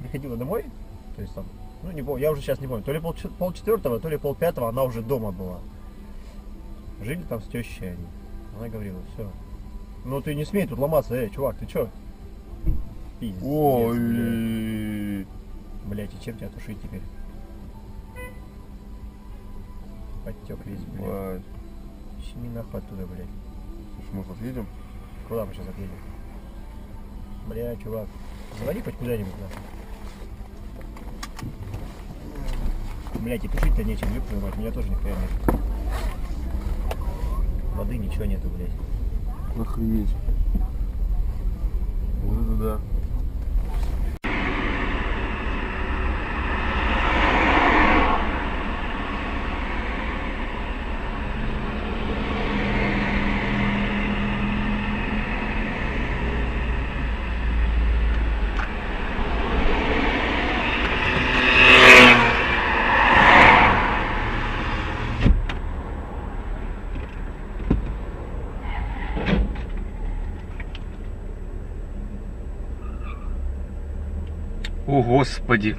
приходила домой, то есть там, ну не помню, я уже сейчас не помню, то ли полчетвертого, то ли полпятого она уже дома была. Жили там с тещей они. Она говорила, все. Ну ты не смей тут ломаться, чувак, ты чё? Пиздец, Ой. блядь, и чем тебя тушить теперь? Подтек весь, блядь. Щеми нахуй оттуда, блядь. Слушай, может отъедем? Куда мы сейчас отъедем? Бля, чувак, заводи хоть куда-нибудь, нахуй. Блядь, и тушить-то нечем, ёб твою мать, меня тоже нихуя нет. Воды ничего нету, блядь. Охренеть. Вот это да. О, Господи!